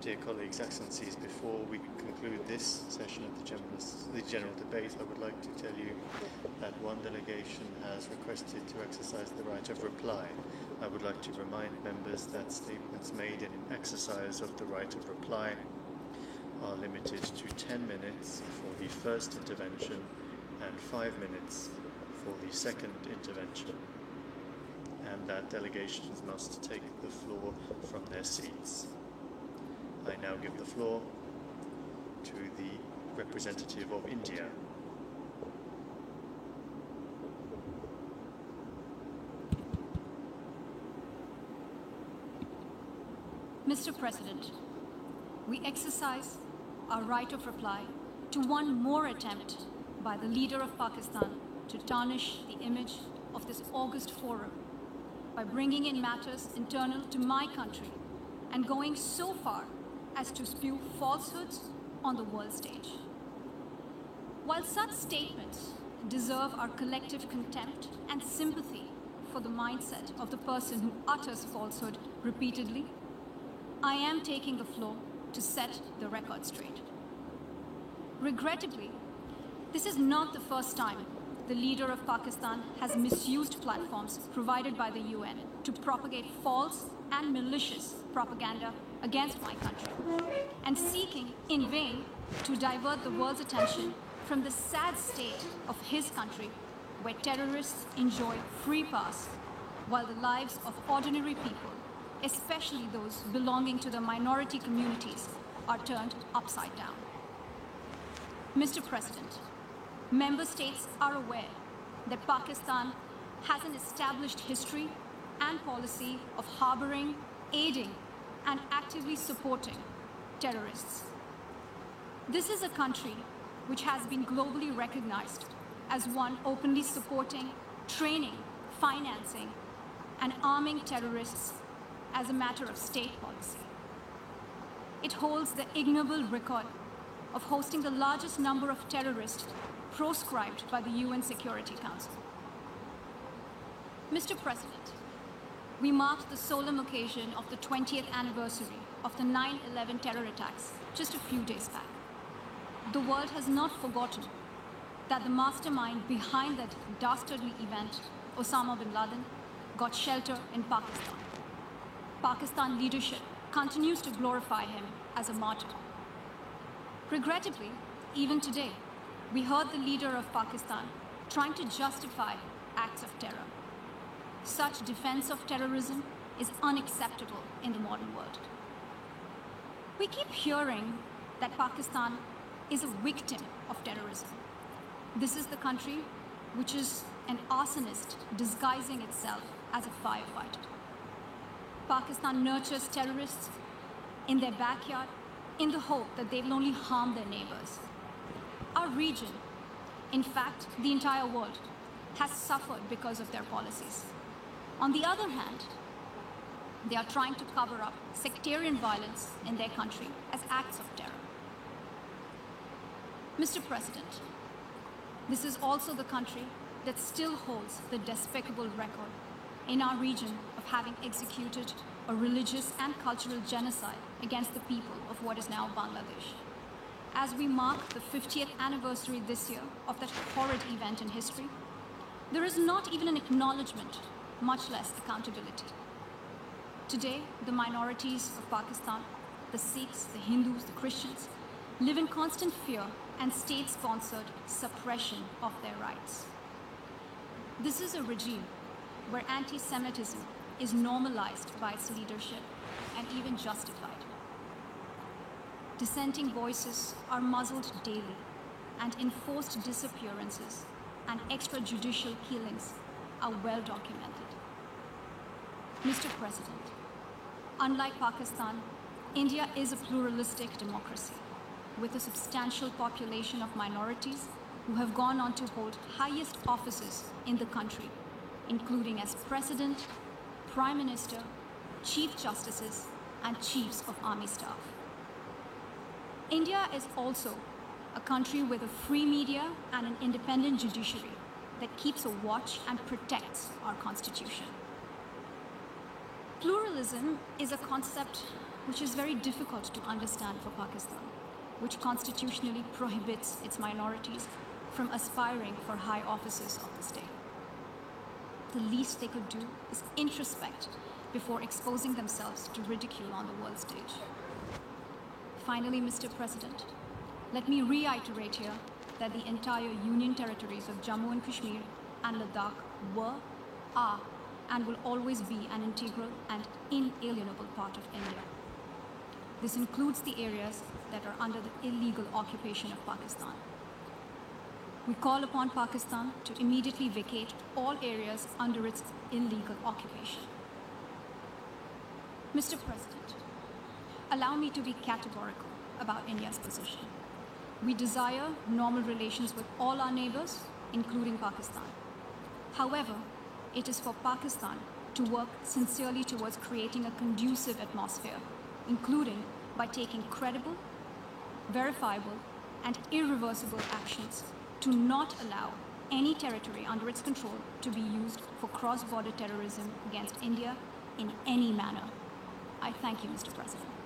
Dear colleagues, excellencies, before we conclude this session of the general debate, I would like to tell you that one delegation has requested to exercise the right of reply. I would like to remind members that statements made in exercise of the right of reply are limited to 10 minutes for the first intervention and 5 minutes for the second intervention, and that delegations must take the floor from their seats. I now give the floor to the representative of India. Mr. President, we exercise our right of reply to one more attempt by the leader of Pakistan to tarnish the image of this august forum by bringing in matters internal to my country and going so far as to spew falsehoods on the world stage. While such statements deserve our collective contempt and sympathy for the mindset of the person who utters falsehood repeatedly, I am taking the floor to set the record straight. Regrettably, this is not the first time the leader of Pakistan has misused platforms provided by the UN to propagate false and malicious propaganda against my country, and seeking in vain to divert the world's attention from the sad state of his country, where terrorists enjoy free pass while the lives of ordinary people, especially those belonging to the minority communities, are turned upside down. Mr. President, member states are aware that Pakistan has an established history and policy of harboring, aiding, and actively supporting terrorists. This is a country which has been globally recognized as one openly supporting, training, financing, and arming terrorists as a matter of state policy. It holds the ignoble record of hosting the largest number of terrorists proscribed by the UN Security Council. Mr. President, we marked the solemn occasion of the 20th anniversary of the 9/11 terror attacks just a few days back. The world has not forgotten that the mastermind behind that dastardly event, Osama bin Laden, got shelter in Pakistan. Pakistan leadership continues to glorify him as a martyr. Regrettably, even today, we heard the leader of Pakistan trying to justify acts of terror. Such defense of terrorism is unacceptable in the modern world. We keep hearing that Pakistan is a victim of terrorism. This is the country which is an arsonist disguising itself as a firefighter. Pakistan nurtures terrorists in their backyard in the hope that they will only harm their neighbors. Our region, in fact, the entire world, has suffered because of their policies. On the other hand, they are trying to cover up sectarian violence in their country as acts of terror. Mr. President, this is also the country that still holds the despicable record in our region of having executed a religious and cultural genocide against the people of what is now Bangladesh. As we mark the 50th anniversary this year of that horrid event in history, there is not even an acknowledgement, much less accountability. Today, the minorities of Pakistan, the Sikhs, the Hindus, the Christians, live in constant fear and state-sponsored suppression of their rights. This is a regime where anti-Semitism is normalized by its leadership and even justified. Dissenting voices are muzzled daily, and enforced disappearances and extrajudicial killings are well documented. Mr. President, unlike Pakistan, India is a pluralistic democracy with a substantial population of minorities who have gone on to hold highest offices in the country, including as President, Prime Minister, Chief Justices, and Chiefs of Army Staff. India is also a country with a free media and an independent judiciary that keeps a watch and protects our constitution. Pluralism is a concept which is very difficult to understand for Pakistan, which constitutionally prohibits its minorities from aspiring for high offices of the state. The least they could do is introspect before exposing themselves to ridicule on the world stage. Finally, Mr. President, let me reiterate here that the entire Union territories of Jammu and Kashmir and Ladakh were, are, and will always be an integral and inalienable part of India. This includes the areas that are under the illegal occupation of Pakistan. We call upon Pakistan to immediately vacate all areas under its illegal occupation. Mr. President, allow me to be categorical about India's position. We desire normal relations with all our neighbors, including Pakistan. However, it is for Pakistan to work sincerely towards creating a conducive atmosphere, including by taking credible, verifiable, and irreversible actions to not allow any territory under its control to be used for cross-border terrorism against India in any manner. I thank you, Mr. President.